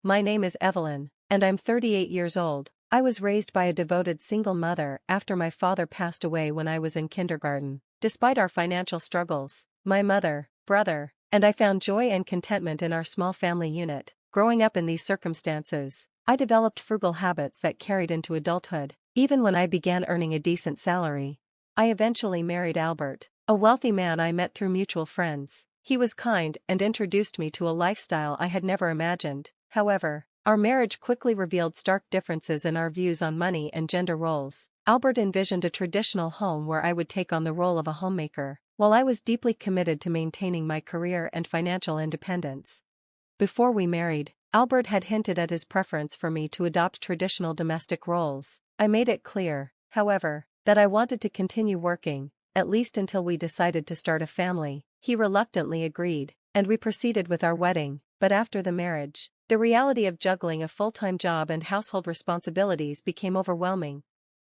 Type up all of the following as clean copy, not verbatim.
My name is Evelyn, and I'm 38 years old. I was raised by a devoted single mother after my father passed away when I was in kindergarten. Despite our financial struggles, my mother, brother, and I found joy and contentment in our small family unit. Growing up in these circumstances, I developed frugal habits that carried into adulthood. Even when I began earning a decent salary, I eventually married Albert, a wealthy man I met through mutual friends. He was kind and introduced me to a lifestyle I had never imagined. However, our marriage quickly revealed stark differences in our views on money and gender roles. Albert envisioned a traditional home where I would take on the role of a homemaker, while I was deeply committed to maintaining my career and financial independence. Before we married, Albert had hinted at his preference for me to adopt traditional domestic roles. I made it clear, however, that I wanted to continue working, at least until we decided to start a family. He reluctantly agreed, and we proceeded with our wedding. But after the marriage, the reality of juggling a full-time job and household responsibilities became overwhelming.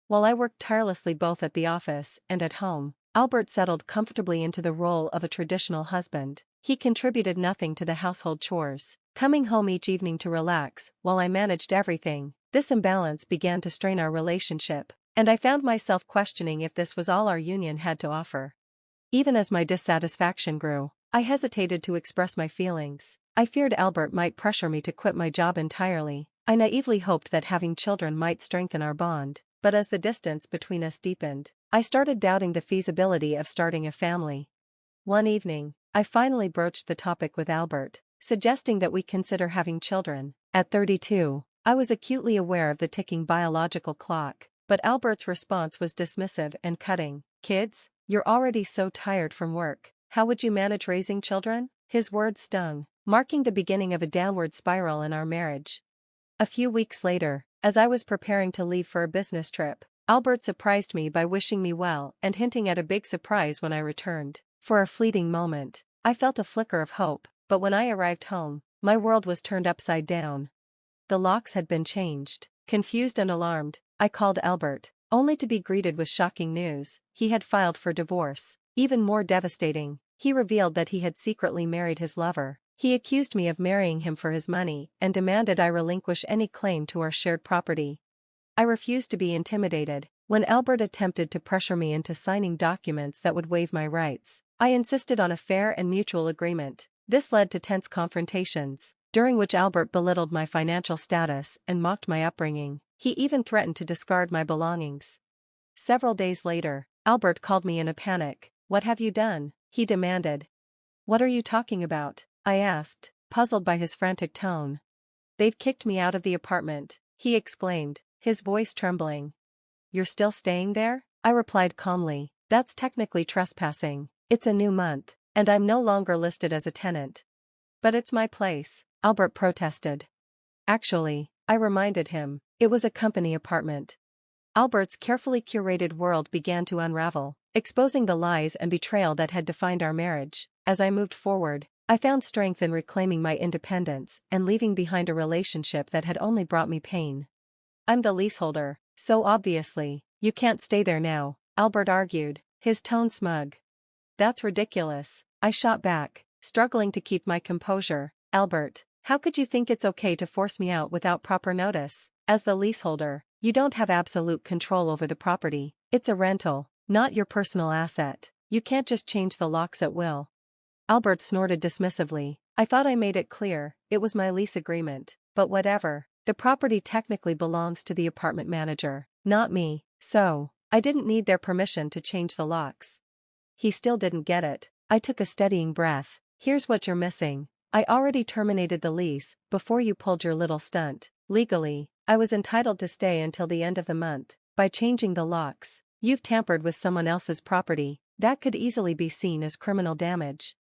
While I worked tirelessly both at the office and at home, Albert settled comfortably into the role of a traditional husband. He contributed nothing to the household chores, coming home each evening to relax while I managed everything. This imbalance began to strain our relationship, and I found myself questioning if this was all our union had to offer. Even as my dissatisfaction grew, I hesitated to express my feelings. I feared Albert might pressure me to quit my job entirely. I naively hoped that having children might strengthen our bond, but as the distance between us deepened, I started doubting the feasibility of starting a family. One evening, I finally broached the topic with Albert, suggesting that we consider having children. At 32, I was acutely aware of the ticking biological clock, but Albert's response was dismissive and cutting. "Kids? You're already so tired from work. How would you manage raising children?" His words stung, marking the beginning of a downward spiral in our marriage. A few weeks later, as I was preparing to leave for a business trip, Albert surprised me by wishing me well and hinting at a big surprise when I returned. For a fleeting moment, I felt a flicker of hope, but when I arrived home, my world was turned upside down. The locks had been changed. Confused and alarmed, I called Albert, only to be greeted with shocking news. He had filed for divorce. Even more devastating, he revealed that he had secretly married his lover. He accused me of marrying him for his money and demanded I relinquish any claim to our shared property. I refused to be intimidated. When Albert attempted to pressure me into signing documents that would waive my rights, I insisted on a fair and mutual agreement. This led to tense confrontations, during which Albert belittled my financial status and mocked my upbringing. He even threatened to discard my belongings. Several days later, Albert called me in a panic. "What have you done?" he demanded. "What are you talking about?" I asked, puzzled by his frantic tone. "They've kicked me out of the apartment," he exclaimed, his voice trembling. "You're still staying there?" I replied calmly. "That's technically trespassing. It's a new month, and I'm no longer listed as a tenant." "But it's my place," Albert protested. "Actually," I reminded him, "it was a company apartment." Albert's carefully curated world began to unravel, exposing the lies and betrayal that had defined our marriage. As I moved forward, I found strength in reclaiming my independence and leaving behind a relationship that had only brought me pain. "I'm the leaseholder, so obviously, you can't stay there now," Albert argued, his tone smug. "That's ridiculous," I shot back, struggling to keep my composure. "Albert, how could you think it's okay to force me out without proper notice? As the leaseholder, you don't have absolute control over the property. It's a rental, not your personal asset. You can't just change the locks at will." Albert snorted dismissively. "I thought I made it clear, it was my lease agreement, but whatever. The property technically belongs to the apartment manager, not me, so I didn't need their permission to change the locks." He still didn't get it. I took a steadying breath. "Here's what you're missing. I already terminated the lease before you pulled your little stunt. Legally, I was entitled to stay until the end of the month. By changing the locks, you've tampered with someone else's property. That could easily be seen as criminal damage."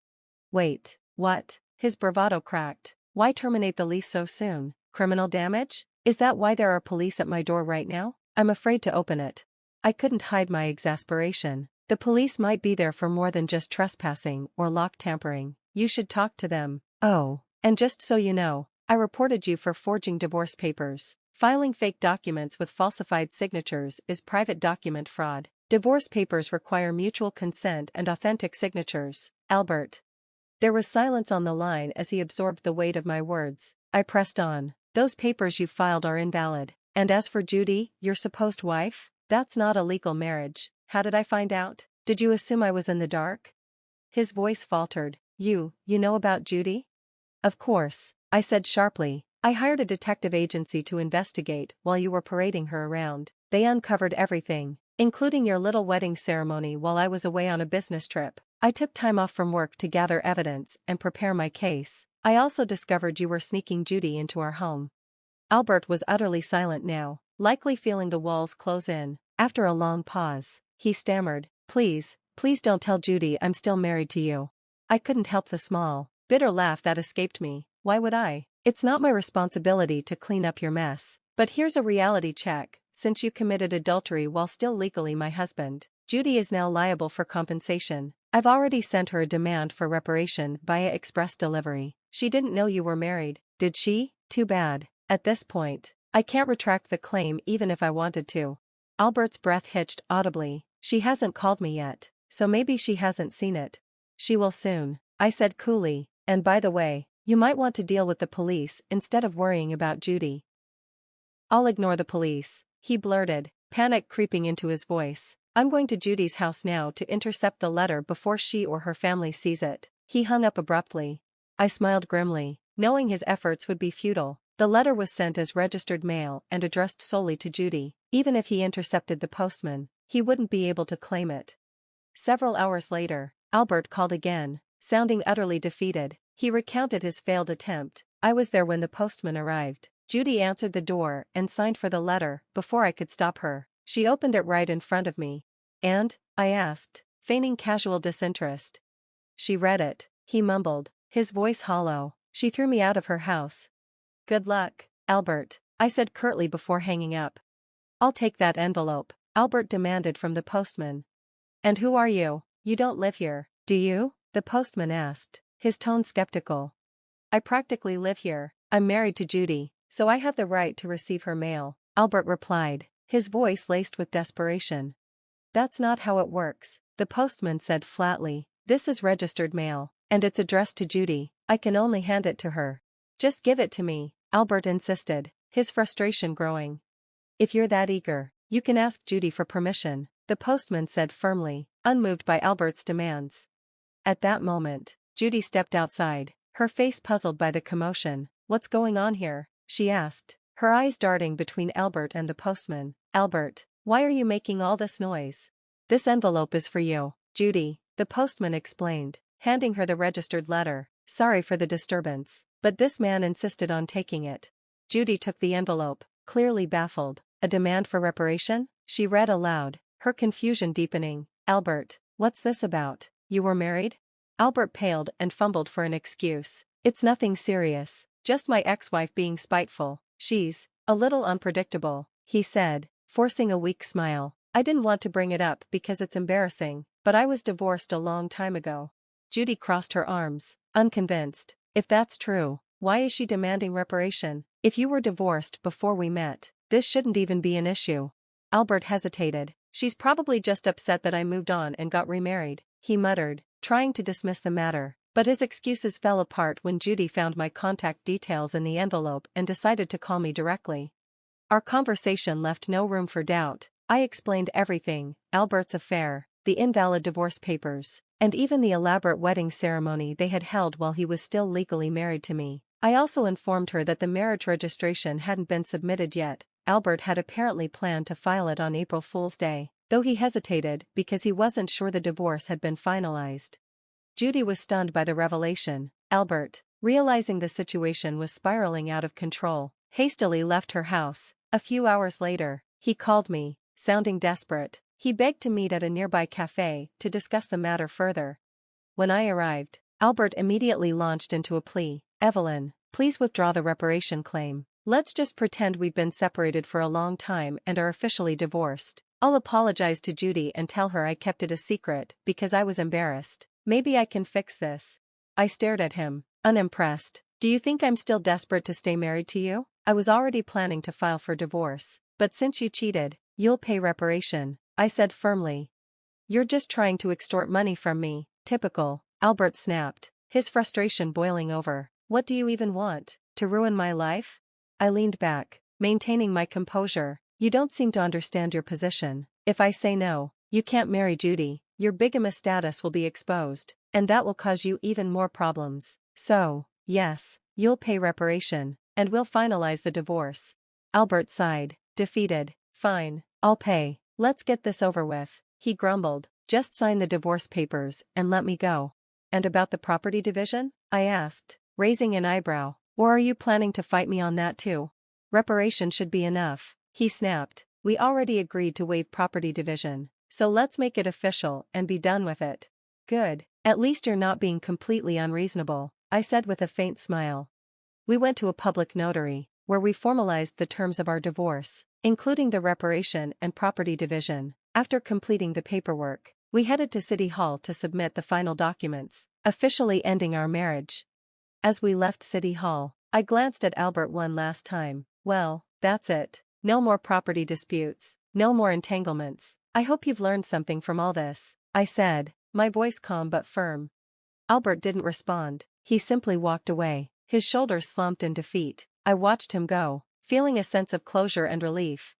"Wait, what?" His bravado cracked. "Why terminate the lease so soon? Criminal damage? Is that why there are police at my door right now? I'm afraid to open it." I couldn't hide my exasperation. "The police might be there for more than just trespassing or lock tampering. You should talk to them. Oh, and just so you know, I reported you for forging divorce papers. Filing fake documents with falsified signatures is private document fraud. Divorce papers require mutual consent and authentic signatures." "Albert." There was silence on the line as he absorbed the weight of my words. I pressed on. Those papers you filed are invalid. And as for Judy, your supposed wife, that's not a legal marriage. How did I find out? Did you assume I was in the dark?" His voice faltered. You know about Judy?" "Of course," I said sharply. "I hired a detective agency to investigate while you were parading her around. They uncovered everything, including your little wedding ceremony while I was away on a business trip. I took time off from work to gather evidence and prepare my case. I also discovered you were sneaking Judy into our home." Albert was utterly silent now, likely feeling the walls close in. After a long pause, he stammered, Please don't tell Judy I'm still married to you." I couldn't help the small, bitter laugh that escaped me. Why would I? It's not my responsibility to clean up your mess. But here's a reality check. Since you committed adultery while still legally my husband, Judy is now liable for compensation. I've already sent her a demand for reparation via express delivery. She didn't know you were married, did she? Too bad. At this point, I can't retract the claim even if I wanted to. Albert's breath hitched audibly. She hasn't called me yet, so maybe she hasn't seen it. She will soon, I said coolly, and by the way, you might want to deal with the police instead of worrying about Judy. I'll ignore the police, he blurted, panic creeping into his voice. I'm going to Judy's house now to intercept the letter before she or her family sees it. He hung up abruptly. I smiled grimly, knowing his efforts would be futile. The letter was sent as registered mail and addressed solely to Judy. Even if he intercepted the postman, he wouldn't be able to claim it. Several hours later, Albert called again, sounding utterly defeated. He recounted his failed attempt. I was there when the postman arrived. Judy answered the door and signed for the letter before I could stop her. She opened it right in front of me. And? I asked, feigning casual disinterest. She read it, he mumbled, his voice hollow. She threw me out of her house. Good luck, Albert, I said curtly before hanging up. I'll take that envelope, Albert demanded from the postman. And who are you? You don't live here, do you? The postman asked, his tone skeptical. I practically live here. I'm married to Judy, so I have the right to receive her mail, Albert replied, his voice laced with desperation. That's not how it works, the postman said flatly. This is registered mail, and it's addressed to Judy. I can only hand it to her. Just give it to me, Albert insisted, his frustration growing. If you're that eager, you can ask Judy for permission, the postman said firmly, unmoved by Albert's demands. At that moment, Judy stepped outside, her face puzzled by the commotion. What's going on here? She asked, her eyes darting between Albert and the postman. Albert, why are you making all this noise? This envelope is for you, Judy, the postman explained, handing her the registered letter. Sorry for the disturbance, but this man insisted on taking it. Judy took the envelope, clearly baffled. A demand for reparation? She read aloud, her confusion deepening. Albert, what's this about? You were married? Albert paled and fumbled for an excuse. It's nothing serious, just my ex-wife being spiteful. She's a little unpredictable, he said, forcing a weak smile. I didn't want to bring it up because it's embarrassing, but I was divorced a long time ago. Judy crossed her arms, unconvinced. If that's true, why is she demanding reparation? If you were divorced before we met, this shouldn't even be an issue. Albert hesitated. She's probably just upset that I moved on and got remarried, he muttered, trying to dismiss the matter. But his excuses fell apart when Judy found my contact details in the envelope and decided to call me directly. Our conversation left no room for doubt. I explained everything, Albert's affair, the invalid divorce papers, and even the elaborate wedding ceremony they had held while he was still legally married to me. I also informed her that the marriage registration hadn't been submitted yet. Albert had apparently planned to file it on April Fool's Day, though he hesitated because he wasn't sure the divorce had been finalized. Judy was stunned by the revelation. Albert, realizing the situation was spiraling out of control, hastily left her house. A few hours later, he called me, sounding desperate. He begged to meet at a nearby cafe to discuss the matter further. When I arrived, Albert immediately launched into a plea. Evelyn, please withdraw the reparation claim. Let's just pretend we've been separated for a long time and are officially divorced. I'll apologize to Judy and tell her I kept it a secret because I was embarrassed. Maybe I can fix this. I stared at him, unimpressed. Do you think I'm still desperate to stay married to you? I was already planning to file for divorce, but since you cheated, you'll pay reparation, I said firmly. You're just trying to extort money from me. Typical, Albert snapped, his frustration boiling over. What do you even want? To ruin my life? I leaned back, maintaining my composure. You don't seem to understand your position. If I say no, you can't marry Judy, your bigamous status will be exposed, and that will cause you even more problems. So, yes, you'll pay reparation, and we'll finalize the divorce. Albert sighed, defeated. Fine, I'll pay. Let's get this over with, he grumbled. Just sign the divorce papers and let me go. And about the property division? I asked, raising an eyebrow. Or are you planning to fight me on that too? Reparation should be enough, he snapped. We already agreed to waive property division, so let's make it official and be done with it. Good, at least you're not being completely unreasonable, I said with a faint smile. We went to a public notary, where we formalized the terms of our divorce, including the reparation and property division. After completing the paperwork, we headed to City Hall to submit the final documents, officially ending our marriage. As we left City Hall, I glanced at Albert one last time. Well, that's it. No more property disputes, no more entanglements. I hope you've learned something from all this, I said, my voice calm but firm. Albert didn't respond, he simply walked away, his shoulders slumped in defeat. I watched him go, feeling a sense of closure and relief.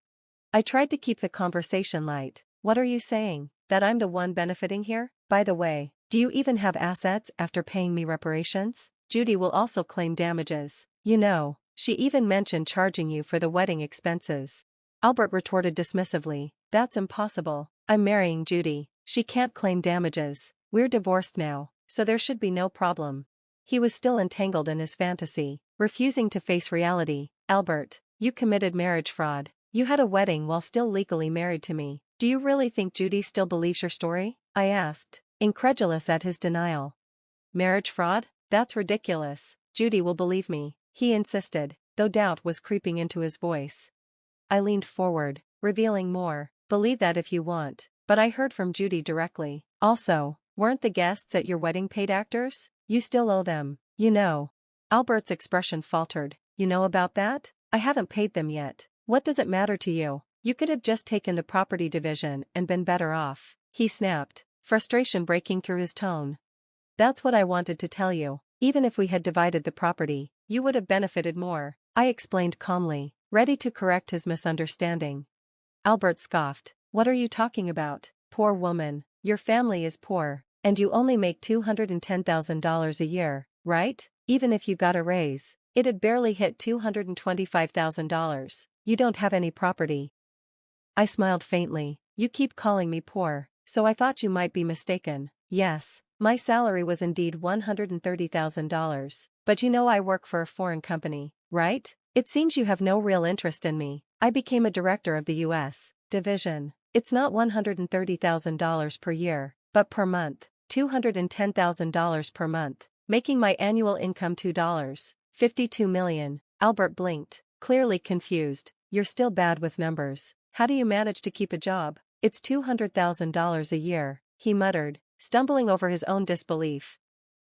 I tried to keep the conversation light. What are you saying, that I'm the one benefiting here? By the way, do you even have assets after paying me reparations? Judy will also claim damages. You know, she even mentioned charging you for the wedding expenses. Albert retorted dismissively, that's impossible. I'm marrying Judy. She can't claim damages. We're divorced now, so there should be no problem. He was still entangled in his fantasy, refusing to face reality. Albert, you committed marriage fraud. You had a wedding while still legally married to me. Do you really think Judy still believes your story? I asked, incredulous at his denial. Marriage fraud? That's ridiculous. Judy will believe me, he insisted, though doubt was creeping into his voice. I leaned forward, revealing more. Believe that if you want, but I heard from Judy directly. Also, weren't the guests at your wedding paid actors? You still owe them, you know. Albert's expression faltered. You know about that? I haven't paid them yet. What does it matter to you? You could have just taken the property division and been better off, he snapped, frustration breaking through his tone. That's what I wanted to tell you. Even if we had divided the property, you would have benefited more, I explained calmly, ready to correct his misunderstanding. Albert scoffed. What are you talking about? Poor woman, your family is poor, and you only make $210,000 a year, right? Even if you got a raise, it'd barely hit $225,000. You don't have any property. I smiled faintly. You keep calling me poor, so I thought you might be mistaken. Yes, my salary was indeed $130,000, but you know I work for a foreign company, right? It seems you have no real interest in me. I became a director of the U.S. division. It's not $130,000 per year, but per month, $210,000 per month, making my annual income $52 million. Albert blinked, clearly confused. You're still bad with numbers. How do you manage to keep a job? It's $200,000 a year, he muttered, stumbling over his own disbelief.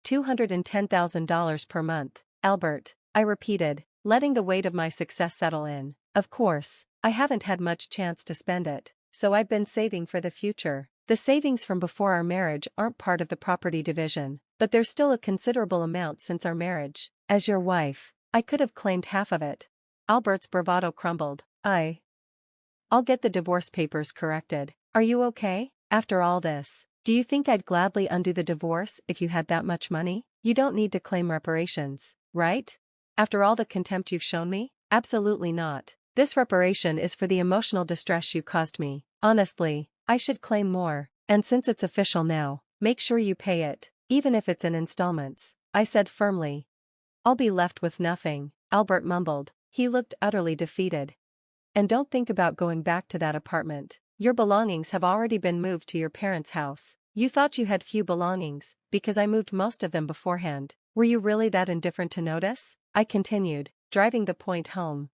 $210,000 per month, Albert, I repeated, letting the weight of my success settle in. Of course, I haven't had much chance to spend it, so I've been saving for the future. The savings from before our marriage aren't part of the property division, but there's still a considerable amount since our marriage. As your wife, I could have claimed half of it. Albert's bravado crumbled. I'll get the divorce papers corrected. Are you okay? After all this, do you think I'd gladly undo the divorce if you had that much money? You don't need to claim reparations, right? After all the contempt you've shown me? Absolutely not. This reparation is for the emotional distress you caused me. Honestly, I should claim more, and since it's official now, make sure you pay it, even if it's in installments, I said firmly. I'll be left with nothing, Albert mumbled. He looked utterly defeated. And don't think about going back to that apartment. Your belongings have already been moved to your parents' house. You thought you had few belongings, because I moved most of them beforehand. Were you really that indifferent to notice? I continued, driving the point home.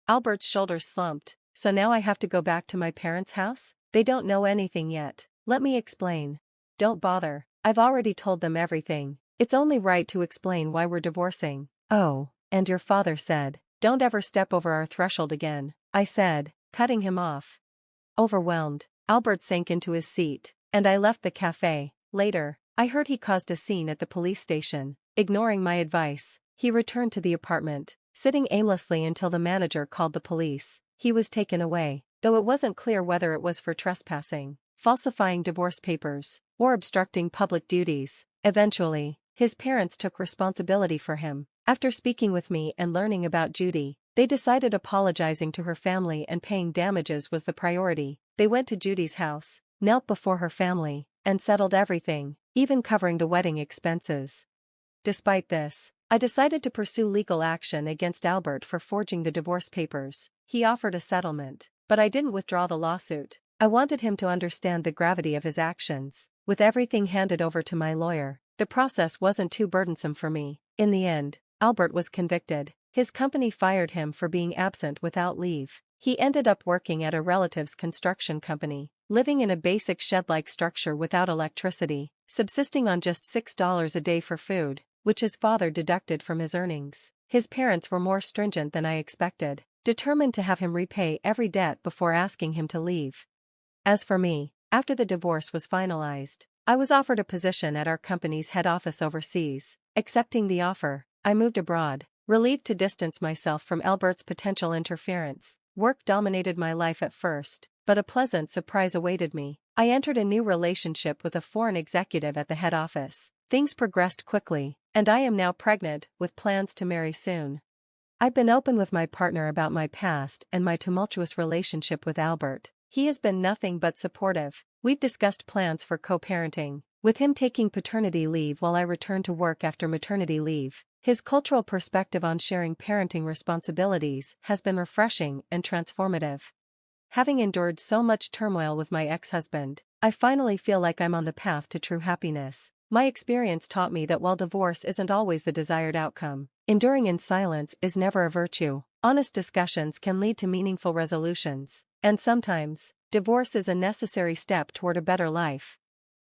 Albert's shoulders slumped. So now I have to go back to my parents' house? They don't know anything yet. Let me explain. Don't bother. I've already told them everything. It's only right to explain why we're divorcing. Oh, and your father said, don't ever step over our threshold again, I said, cutting him off. Overwhelmed, Albert sank into his seat, and I left the cafe. Later, I heard he caused a scene at the police station. Ignoring my advice, he returned to the apartment, sitting aimlessly until the manager called the police. He was taken away, though it wasn't clear whether it was for trespassing, falsifying divorce papers, or obstructing public duties. Eventually, his parents took responsibility for him. After speaking with me and learning about Judy, they decided apologizing to her family and paying damages was the priority. They went to Judy's house, knelt before her family, and settled everything, even covering the wedding expenses. Despite this, I decided to pursue legal action against Albert for forging the divorce papers. He offered a settlement, but I didn't withdraw the lawsuit. I wanted him to understand the gravity of his actions. With everything handed over to my lawyer, the process wasn't too burdensome for me. In the end, Albert was convicted. His company fired him for being absent without leave. He ended up working at a relative's construction company, living in a basic shed-like structure without electricity, subsisting on just $6 a day for food, which his father deducted from his earnings. His parents were more stringent than I expected, determined to have him repay every debt before asking him to leave. As for me, after the divorce was finalized, I was offered a position at our company's head office overseas. Accepting the offer, I moved abroad, relieved to distance myself from Albert's potential interference. Work dominated my life at first, but a pleasant surprise awaited me. I entered a new relationship with a foreign executive at the head office. Things progressed quickly, and I am now pregnant, with plans to marry soon. I've been open with my partner about my past and my tumultuous relationship with Albert. He has been nothing but supportive. We've discussed plans for co-parenting, with him taking paternity leave while I return to work after maternity leave. His cultural perspective on sharing parenting responsibilities has been refreshing and transformative. Having endured so much turmoil with my ex-husband, I finally feel like I'm on the path to true happiness. My experience taught me that while divorce isn't always the desired outcome, enduring in silence is never a virtue. Honest discussions can lead to meaningful resolutions, and sometimes, divorce is a necessary step toward a better life.